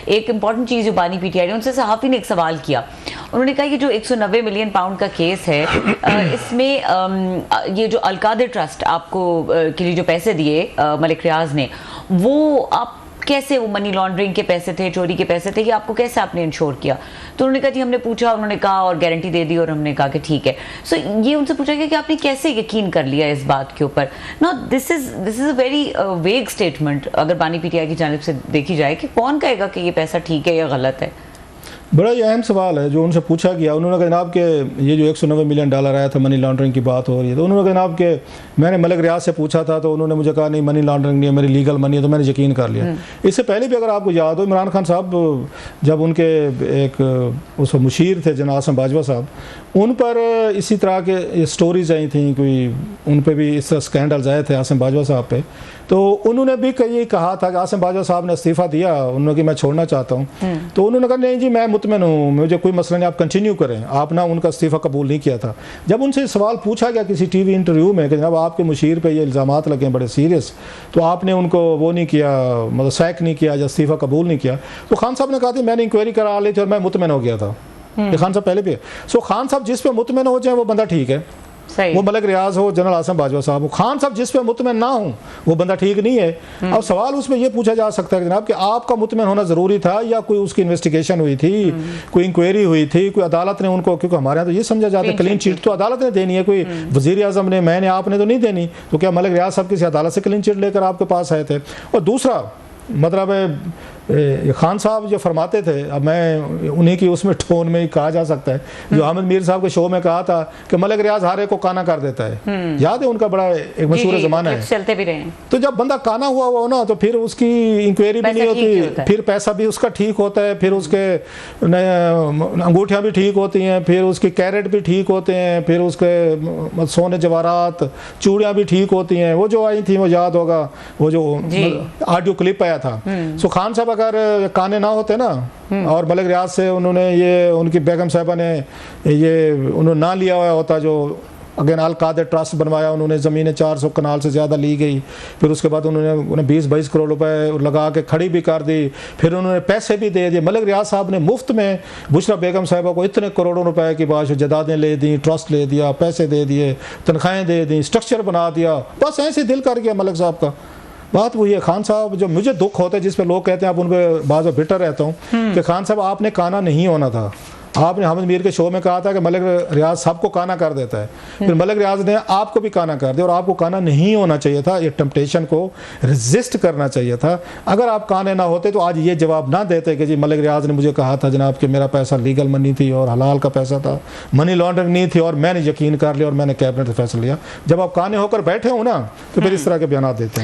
एक इंपॉर्टेंट चीज़ जो बानी पीटीआई ने उनसे सहाफ़ी ने एक सवाल किया। उन्होंने कहा कि जो 190 मिलियन पाउंड का केस है, इसमें ये जो अलकादिर ट्रस्ट आपको के लिए जो पैसे दिए मलिक रियाज ने, वो आप कैसे, वो मनी लॉन्ड्रिंग के पैसे थे, चोरी के पैसे थे, कि आपको कैसे आपने इंश्योर किया? तो उन्होंने कहा जी हमने पूछा, उन्होंने कहा और गारंटी दे दी और हमने कहा कि ठीक है। सो ये उनसे पूछा गया कि आपने कैसे यकीन कर लिया इस बात के ऊपर? No, this is a very vague statement अगर बानी पीटीआई की जानिब से देखी जाए, कि कौन कहेगा कि ये पैसा ठीक है या गलत है? बड़ा ही अहम सवाल है जो उनसे पूछा गया। उन्होंने कहा जनाब के ये जो 190 मिलियन डॉलर आया था, मनी लॉन्ड्रिंग की बात हो रही है, तो उन्होंने कहा जनाब के मैंने मलिक रियाज से पूछा था तो उन्होंने मुझे कहा नहीं मनी लॉन्ड्रिंग नहीं है, मेरी लीगल मनी है, तो मैंने यकीन कर लिया। इससे पहले भी अगर आपको याद हो, इमरान खान साहब जब उनके एक उस मुशीर थे जनाब आसिम बाजवा साहब, उन पर इसी तरह के स्टोरीज आई थी, कोई उन पर भी इस तरह स्कैंडल्स आए थे आसिम बाजवा साहब पे, तो उन्होंने भी कहीं कहा था कि आसिम बाजवा साहब ने इस्तीफ़ा दिया, उन्होंने कि मैं छोड़ना चाहता हूँ, तो उन्होंने कहा नहीं जी मैं मुतमिन हूँ, मुझे कोई मसला नहीं, आप कंटिन्यू करें। आप ना उनका इस्तीफ़ा कबूल नहीं किया था। जब उनसे सवाल पूछा गया किसी टीवी इंटरव्यू में कि जनाब आपके मुशीर पे ये इल्ज़ामात लगे बड़े सीरियस, तो आपने उनको वो नहीं किया, मतलब सैक नहीं किया या इस्तीफ़ा कबूल नहीं किया, तो खान साहब ने कहा था मैंने इंक्वायरी करा ली थी और मैं मुतमिन हो गया था। ये खान साहब पहले भी है। सो खान साहब जिस पे मुतमिन हो जाए वो बंदा ठीक है, वो मलिक रियाज हो, जनरल आसिम बाजवा साहब हो। खान साहब जिस पे मुतमिन ना हो वो बंदा ठीक नहीं है। अब सवाल उसमें ये पूछा जा सकता है जनाब कि आपका मुतमिन होना ज़रूरी था या कोई उसकी इन्वेस्टिगेशन हुई थी, कोई इंक्वायरी हुई थी, कोई अदालत ने उनको, क्योंकि हमारे यहाँ तो ये समझा जाता है क्लीन चिट तो अदालत ने देनी है, कोई वज़ीर आज़म ने, मैंने, आपने तो नहीं देनी। तो क्या मलिक रियाज साहब किसी अदालत से क्लीन चिट लेकर आपके पास आए थे? और दूसरा मतलब खान साहब जो फरमाते थे, अब मैं उन्हीं की उसमें टोन में ही कहा जा सकता है, जो अहमद मीर साहब के शो में कहा था कि मलिक रियाज हारे को काना कर देता है। याद है उनका बड़ा एक मशहूर ज़माना है, चलते भी रहे। तो जब बंदा काना हुआ हो ना, तो फिर उसकी इंक्वायरी भी नहीं होती, फिर पैसा भी उसका ठीक होता है, फिर उसके अंगूठियाँ भी ठीक होती हैं, फिर उसकी कैरेट भी ठीक होते हैं, फिर उसके सोने जवाहरात चूड़ियाँ भी ठीक होती हैं। वो जो आई थी वो याद होगा, वो जो ऑडियो क्लिप आया था। सो खान साहब अगर काने ना होते ना और मलिक रियाज से उन्होंने ये उनकी बेगम साहबा ने ये उन्होंने ना लिया हुआ होता, जो अगेन अलकादिर ट्रस्ट बनवाया उन्होंने, ज़मीनें 400 कनाल से ज़्यादा ली गई, फिर उसके बाद उन्होंने 20-22 करोड़ रुपए लगा के खड़ी भी कर दी, फिर उन्होंने पैसे भी दे दिए। मलिक रियाज साहब ने मुफ्त में बुशरा बेगम साहिबा को इतने करोड़ों रुपए की बात, जदादें ले दी, ट्रस्ट ले दिया, पैसे दे दिए, तनख्वाहें दे दी, स्ट्रक्चर बना दिया, बस ऐसे दिल कर गया मलिक साहब का। बात वही है। खान साहब जो मुझे दुख होता है, जिस पे लोग कहते हैं, आप उन पर बाज़ बिटर रहता हूँ कि खान साहब आपने काना नहीं होना था। आपने अहमद मीर के शो में कहा था कि मलिक रियाज सबको काना कर देता है, फिर मलिक रियाज ने आपको भी काना कर दिया, और आपको काना नहीं होना चाहिए था। ये टेम्पटेशन को रेजिस्ट करना चाहिए था। अगर आप काने ना होते तो आज ये जवाब ना देते कि जी मलिक रियाज ने मुझे कहा था जनाब कि मेरा पैसा लीगल मनी थी और हलाल का पैसा था, मनी लॉन्ड्रिंग नहीं थी, और मैंने यकीन कर लिया और मैंने कैबिनेट से फैसला लिया। जब आप काने होकर बैठे हो ना, तो फिर इस तरह के बयान देते हैं।